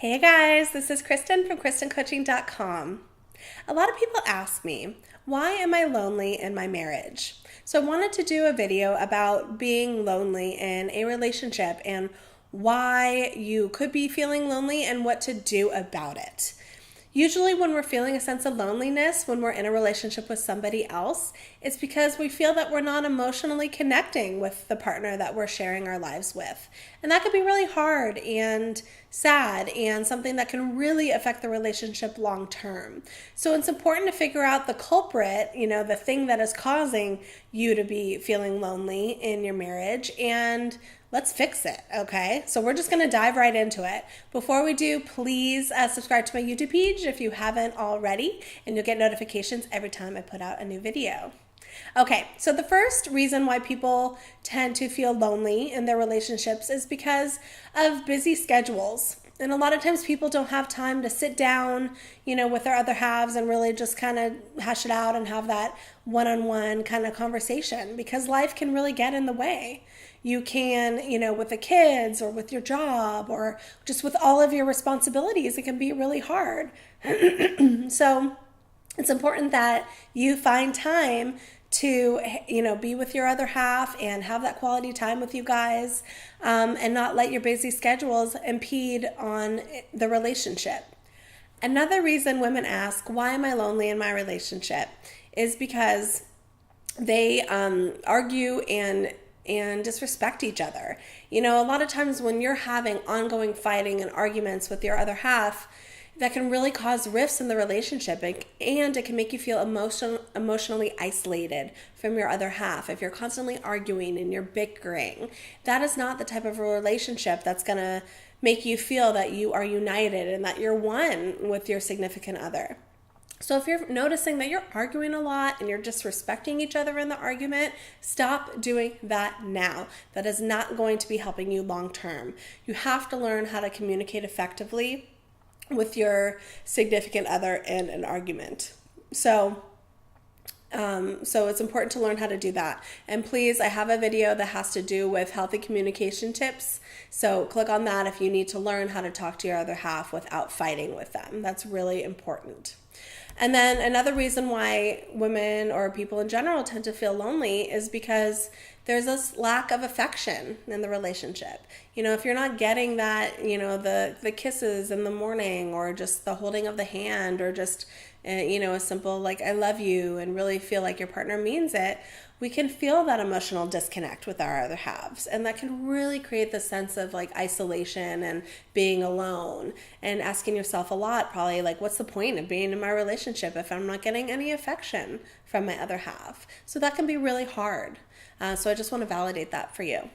Hey guys, this is Kristin from KristinCoaching.com. A lot of people ask me, why am I lonely in my marriage? So I wanted to do a video about being lonely in a relationship and why you could be feeling lonely and what to do about it. Usually when we're feeling a sense of loneliness when we're in a relationship with somebody else, it's because we feel that we're not emotionally connecting with the partner that we're sharing our lives with. And that could be really hard and sad and something that can really affect the relationship long term. So it's important to figure out the culprit, the thing that is causing you to be feeling lonely in your marriage, and let's fix it, okay? So we're just gonna dive right into it. Before we do, please subscribe to my YouTube page if you haven't already, and you'll get notifications every time I put out a new video. Okay, so the first reason why people tend to feel lonely in their relationships is because of busy schedules. And a lot of times people don't have time to sit down, with their other halves and really just kind of hash it out and have that one-on-one kind of conversation, because life can really get in the way. You can, with the kids or with your job or just with all of your responsibilities, it can be really hard. So it's important that you find time to, be with your other half and have that quality time with you guys, and not let your busy schedules impede on the relationship. Another reason women ask, why am I lonely in my relationship, is because they argue and disrespect each other. A lot of times when you're having ongoing fighting and arguments with your other half, that can really cause rifts in the relationship, and it can make you feel emotionally isolated from your other half. If you're constantly arguing and you're bickering, that is not the type of a relationship that's going to make you feel that you are united and that you're one with your significant other. So if you're noticing that you're arguing a lot and you're disrespecting each other in the argument, stop doing that now. That is not going to be helping you long term. You have to learn how to communicate effectively with your significant other in an argument. So it's important to learn how to do that. And please, I have a video that has to do with healthy communication tips. So click on that if you need to learn how to talk to your other half without fighting with them. That's really important. And then another reason why women or people in general tend to feel lonely is because there's this lack of affection in the relationship. If you're not getting that, the kisses in the morning, or just the holding of the hand, or just, a simple like, I love you, and really feel like your partner means it, we can feel that emotional disconnect with our other halves. And that can really create the sense of like isolation and being alone, and asking yourself a lot, probably like, what's the point of being in my relationship if I'm not getting any affection from my other half? So that can be really hard. So I just want to validate that for you.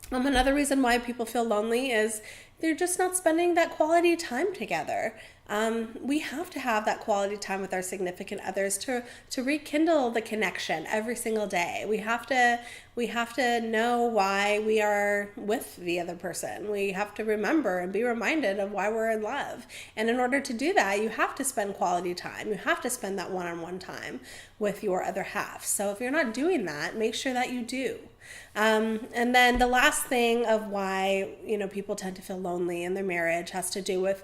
Another reason why people feel lonely is they're just not spending that quality time together. We have to have that quality time with our significant others to rekindle the connection every single day. We have to know why we are with the other person. We have to remember and be reminded of why we're in love. And in order to do that, you have to spend quality time. You have to spend that one-on-one time with your other half. So if you're not doing that, make sure that you do. And then the last thing of why, people tend to feel lonely in their marriage has to do with,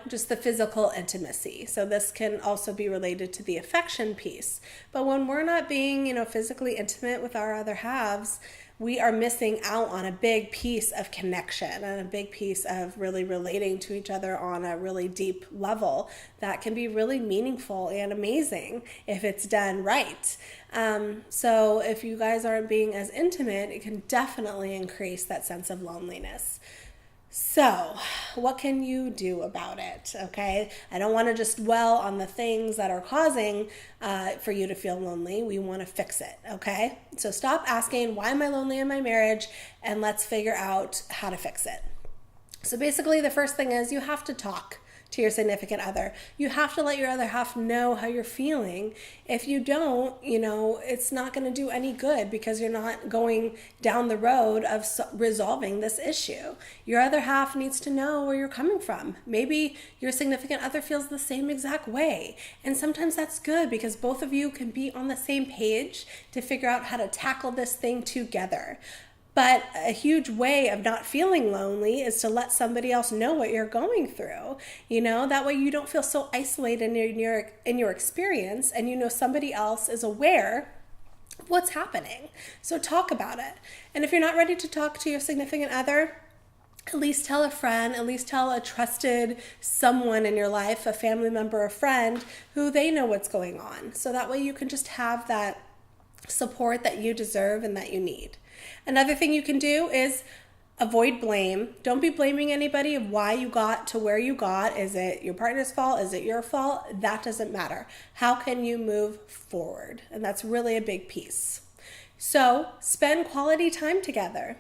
just the physical intimacy. So this can also be related to the affection piece. But when we're not being, physically intimate with our other halves, we are missing out on a big piece of connection and a big piece of really relating to each other on a really deep level that can be really meaningful and amazing if it's done right. So if you guys aren't being as intimate, it can definitely increase that sense of loneliness. So what can you do about it? Okay, I don't want to just dwell on the things that are causing for you to feel lonely. We want to fix it. Okay, so stop asking, why am I lonely in my marriage? And let's figure out how to fix it. So basically the first thing is you have to talk to your significant other. You have to let your other half know how you're feeling. If you don't, it's not going to do any good, because you're not going down the road of resolving this issue. Your other half needs to know where you're coming from. Maybe your significant other feels the same exact way. And sometimes that's good, because both of you can be on the same page to figure out how to tackle this thing together. But a huge way of not feeling lonely is to let somebody else know what you're going through. That way you don't feel so isolated in your experience, and somebody else is aware of what's happening. So talk about it. And if you're not ready to talk to your significant other, at least tell a friend, at least tell a trusted someone in your life, a family member, a friend, who they know what's going on. So that way you can just have that support that you deserve and that you need. Another thing you can do is avoid blame. Don't be blaming anybody of why you got to where you got. Is it your partner's fault? Is it your fault? That doesn't matter. How can you move forward? And that's really a big piece. So spend quality time together.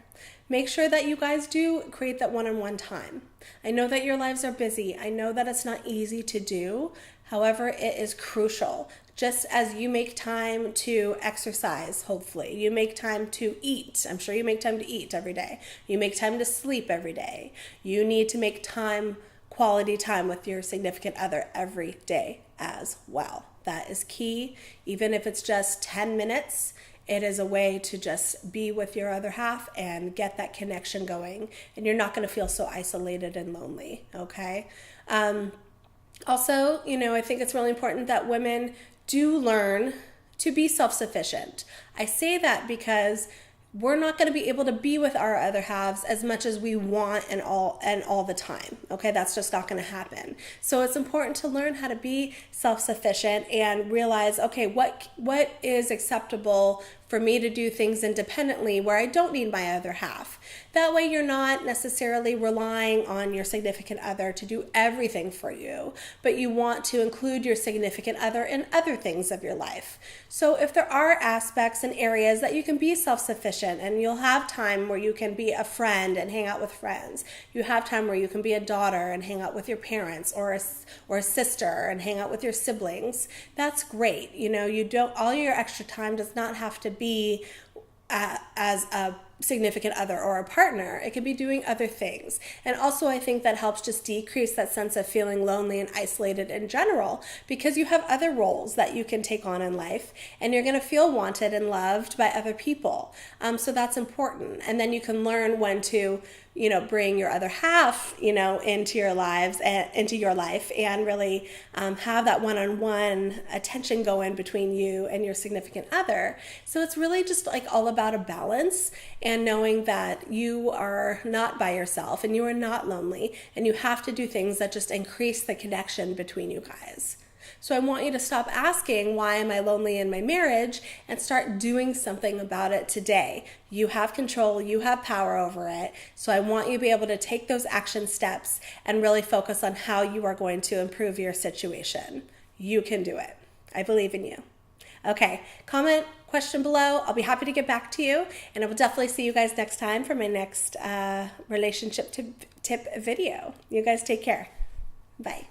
Make sure that you guys do create that one-on-one time. I know that your lives are busy. I know that it's not easy to do. However, it is crucial. Just as you make time to exercise, hopefully, you make time to eat. I'm sure you make time to eat every day. You make time to sleep every day. You need to make time, quality time with your significant other every day as well. That is key. Even if it's just 10 minutes, it is a way to just be with your other half and get that connection going. And you're not going to feel so isolated and lonely, okay? Also, I think it's really important that women do learn to be self-sufficient. I say that because we're not going to be able to be with our other halves as much as we want and all the time. Okay, that's just not going to happen. So it's important to learn how to be self-sufficient and realize, okay, what is acceptable for me to do things independently where I don't need my other half. That way you're not necessarily relying on your significant other to do everything for you, but you want to include your significant other in other things of your life. So if there are aspects and areas that you can be self-sufficient and you'll have time where you can be a friend and hang out with friends, you have time where you can be a daughter and hang out with your parents, or a sister and hang out with your siblings, that's great. All your extra time does not have to be as a significant other or a partner. It could be doing other things. And also I think that helps just decrease that sense of feeling lonely and isolated in general, because you have other roles that you can take on in life and you're going to feel wanted and loved by other people. So that's important. And then you can learn when to bring your other half, into your life and really have that one-on-one attention go in between you and your significant other. So it's really just like all about a balance and knowing that you are not by yourself and you are not lonely, and you have to do things that just increase the connection between you guys. So I want you to stop asking, why am I lonely in my marriage, and start doing something about it today. You have control, you have power over it. So I want you to be able to take those action steps and really focus on how you are going to improve your situation. You can do it. I believe in you. Okay, comment, question below. I'll be happy to get back to you, and I will definitely see you guys next time for my next relationship tip video. You guys take care. Bye.